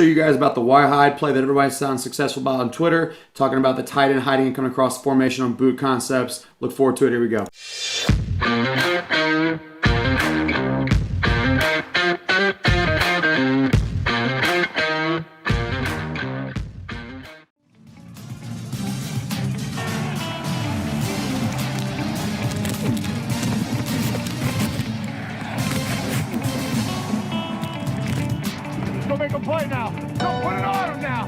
Show you guys about the Y hide play that everybody sounds successful about on Twitter, talking about the tight end hiding and coming across formation on boot concepts. Look forward to it. Here we go. Go make a play now. Go put it on him now.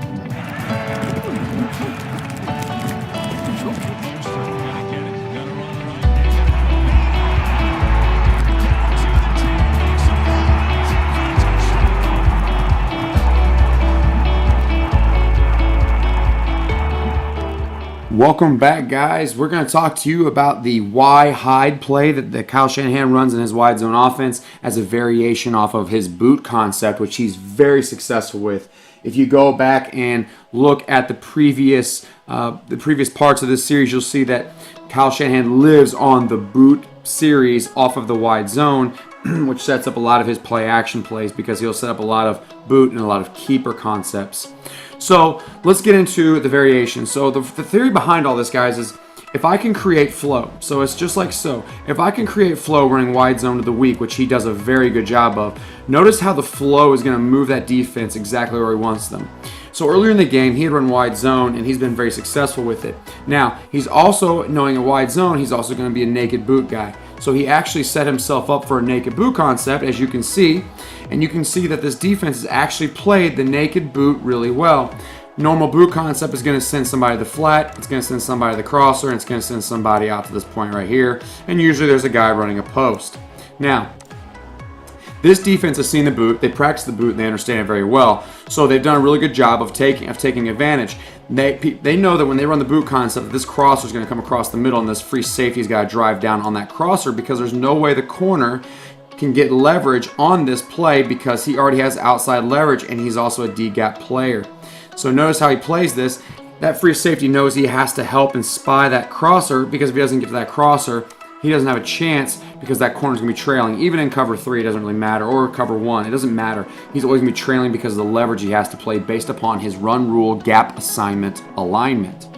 Welcome back, guys. We're going to talk to you about the Y hide play that Kyle Shanahan runs in his wide zone offense as a variation off of his boot concept, which he's very successful with. If you go back and look at the previous parts of this series, you'll see that Kyle Shanahan lives on the boot series off of the wide zone, which sets up a lot of his play action plays because he'll set up a lot of boot and a lot of keeper concepts. So let's get into the variation. So the theory behind all this, guys, is if I can create flow, so it's just like so. If I can create flow running wide zone of the week, which he does a very good job of, notice how the flow is going to move that defense exactly where he wants them. So earlier in the game, he had run wide zone, and he's been very successful with it. Now, he's also, knowing a wide zone, he's also going to be a naked boot guy. So he actually set himself up for a naked boot concept, as you can see. And you can see that this defense has actually played the naked boot really well. Normal boot concept is going to send somebody to the flat, it's going to send somebody to the crosser, and it's going to send somebody out to this point right here. And usually there's a guy running a post. Now, this defense has seen the boot, they practice the boot, and they understand it very well. So they've done a really good job of taking advantage. They know that when they run the boot concept, this crosser is going to come across the middle, and this free safety's got to drive down on that crosser because there's no way the corner can get leverage on this play because he already has outside leverage, and he's also a D-gap player. So notice how he plays this. That free safety knows he has to help and spy that crosser because if he doesn't get to that crosser, he doesn't have a chance because that corner's going to be trailing. Even in cover 3, it doesn't really matter, or cover 1, it doesn't matter. He's always going to be trailing because of the leverage he has to play based upon his run rule gap assignment alignment.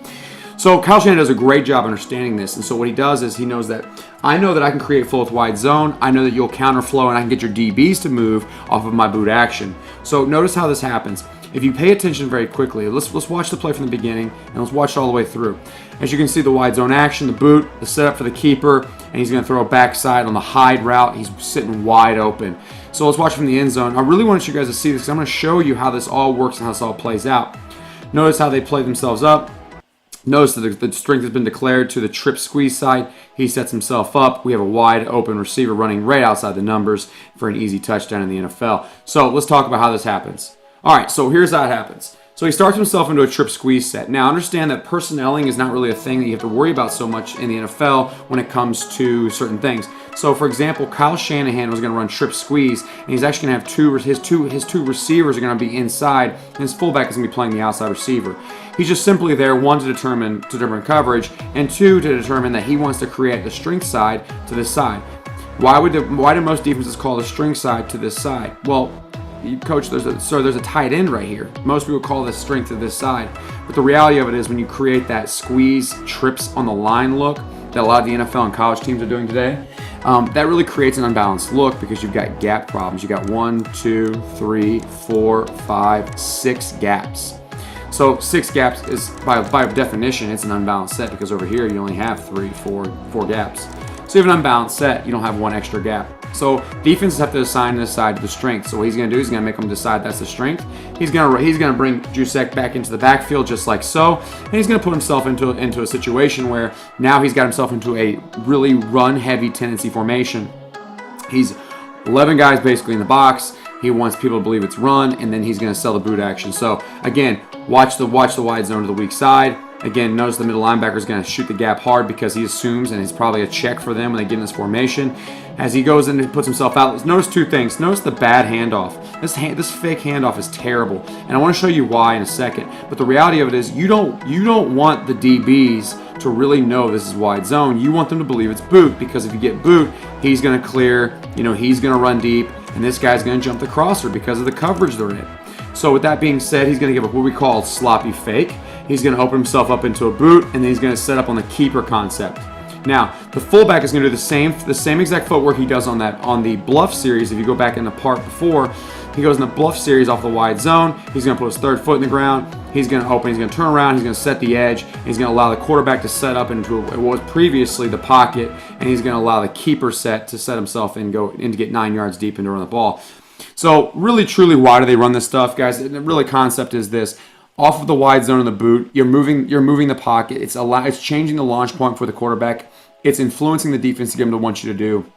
So Kyle Shanahan does a great job understanding this, and so what he does is he knows that I know that I can create flow with wide zone, I know that you'll counter flow, and I can get your DBs to move off of my boot action. So notice how this happens. If you pay attention very quickly, let's watch the play from the beginning, and let's watch it all the way through. As you can see, the wide zone action, the boot, the setup for the keeper, and he's going to throw a backside on the hide route. He's sitting wide open. So let's watch from the end zone. I really want you guys to see this because I'm going to show you how this all works and how this all plays out. Notice how they play themselves up. Notice that the strength has been declared to the trip squeeze side. He sets himself up. We have a wide open receiver running right outside the numbers for an easy touchdown in the NFL. So let's talk about how this happens. All right, so here's how it happens. So he starts himself into a trip squeeze set. Now understand that personnelling is not really a thing that you have to worry about so much in the NFL when it comes to certain things. So for example, Kyle Shanahan was going to run trip squeeze, and he's actually going to have his two receivers are going to be inside, and his fullback is going to be playing the outside receiver. He's just simply there, one, to determine coverage, and two, to determine that he wants to create the strength side to this side. Why do most defenses call the strength side to this side? Well, coach, there's a tight end right here. Most people call this strength to this side. But the reality of it is when you create that squeeze trips on the line look that a lot of the NFL and college teams are doing today, that really creates an unbalanced look because you've got gap problems. You've got 1, 2, 3, 4, 5, 6 gaps. So 6 gaps is, by definition, it's an unbalanced set because over here you only have 3, 4 gaps. So you have an unbalanced set, you don't have one extra gap. So defenses have to assign this side to the strength. So what he's going to do is he's going to make them decide that's the strength. He's going to bring Juszczyk back into the backfield just like so, and he's going to put himself into a situation where now he's got himself into a really run-heavy tendency formation. He's 11 guys basically in the box. He wants people to believe it's run, and then he's going to sell the boot action. So again, watch the wide zone to the weak side. Again, notice the middle linebacker is going to shoot the gap hard because he assumes, and it's probably a check for them when they get in this formation. As he goes in and puts himself out, notice 2 things. Notice the bad handoff. This fake handoff is terrible, and I want to show you why in a second. But the reality of it is you don't want the DBs to really know this is wide zone. You want them to believe it's boot because if you get boot, he's going to clear, he's going to run deep, and this guy's going to jump the crosser because of the coverage they're in. So with that being said, he's going to give what we call a sloppy fake. He's going to open himself up into a boot, and then he's going to set up on the keeper concept. Now, the fullback is going to do the same exact footwork he does on the bluff series. If you go back in the part before, he goes in the bluff series off the wide zone. He's going to put his third foot in the ground. He's going to open. He's going to turn around. He's going to set the edge. And he's going to allow the quarterback to set up into what was previously the pocket, and he's going to allow the keeper set to set himself and go in to get 9 yards deep and to run the ball. So really, truly, why do they run this stuff, guys? The really concept is this. Off of the wide zone in the boot, you're moving the pocket. It's changing the launch point for the quarterback. It's influencing the defense to get them to want you to do.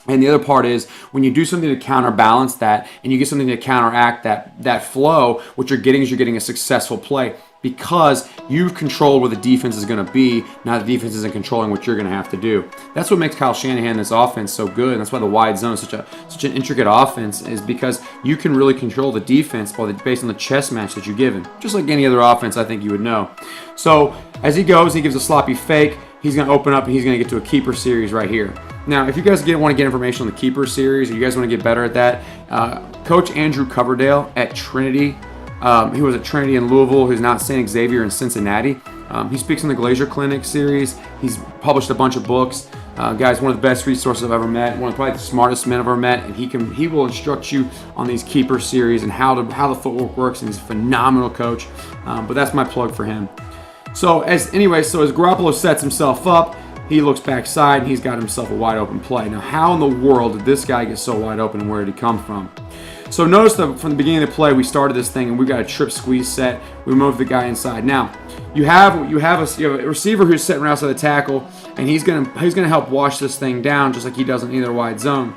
And the other part is when you do something to counterbalance that and you get something to counteract that flow, what you're getting is you're getting a successful play because you've controlled where the defense is going to be. Now the defense isn't controlling what you're going to have to do. That's what makes Kyle Shanahan, this offense, so good. And that's why the wide zone is such an intricate offense, is because you can really control the defense based on the chess match that you're given. Just like any other offense, I think you would know. So as he goes, he gives a sloppy fake. He's going to open up and he's going to get to a keeper series right here. Now, if you guys want to get information on the keeper series, or you guys want to get better at that, Coach Andrew Coverdale at Trinity, he was at Trinity in Louisville, who's now at St. Xavier in Cincinnati. He speaks in the Glazier Clinic series. He's published a bunch of books. Guys, one of the best resources I've ever met, one of probably the smartest men I've ever met, and he will instruct you on these keeper series and how the footwork works, and he's a phenomenal coach. But that's my plug for him. So as Garoppolo sets himself up, he looks backside and he's got himself a wide open play. Now, how in the world did this guy get so wide open and where did he come from? So notice that from the beginning of the play, we started this thing and we've got a trip squeeze set. We moved the guy inside. Now, you have a receiver who's sitting right outside the tackle, and he's gonna help wash this thing down just like he does in either wide zone.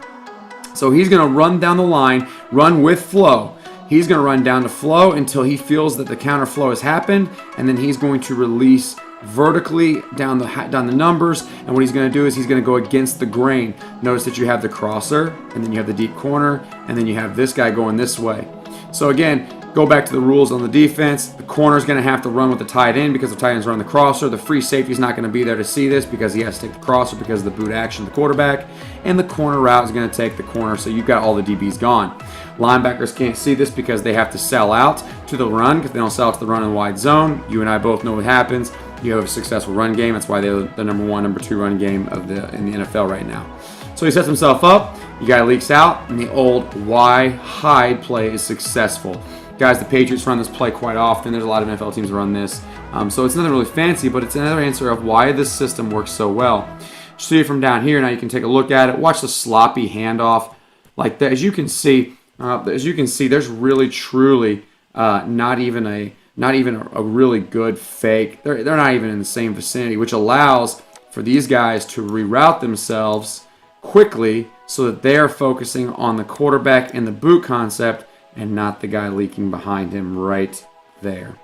So he's gonna run down the line, run with flow. He's going to run down to flow until he feels that the counter flow has happened, and then he's going to release vertically down the numbers. And what he's going to do is he's going to go against the grain. Notice that you have the crosser, and then you have the deep corner, and then you have this guy going this way. So again, go back to the rules on the defense. The corner is going to have to run with the tight end because the tight end's run the crosser. The free safety is not going to be there to see this because he has to take the crosser because of the boot action of the quarterback. And the corner route is going to take the corner, so you've got all the DBs gone. Linebackers can't see this because they have to sell out to the run. Because they don't sell out to the run in the wide zone, you and I both know what happens. You have a successful run game. That's why they're the number 1, number 2 run game in the NFL right now. So he sets himself up. The guy leaks out, and the old Y hide play is successful. Guys, the Patriots run this play quite often. There's a lot of NFL teams run this. So it's nothing really fancy, but it's another answer of why this system works so well. See it from down here. Now you can take a look at it. Watch the sloppy handoff. Like that. As you can see, there's really truly not even a really good fake. They're not even in the same vicinity, which allows for these guys to reroute themselves quickly so that they're focusing on the quarterback and the boot concept and not the guy leaking behind him right there.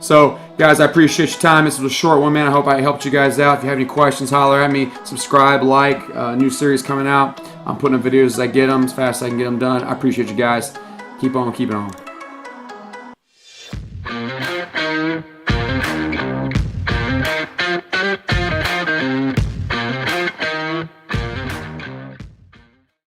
So, guys, I appreciate your time. This was a short one, man. I hope I helped you guys out. If you have any questions, holler at me. Subscribe, like. New series coming out. I'm putting up videos as I get them, as fast as I can get them done. I appreciate you guys. Keep on keeping on.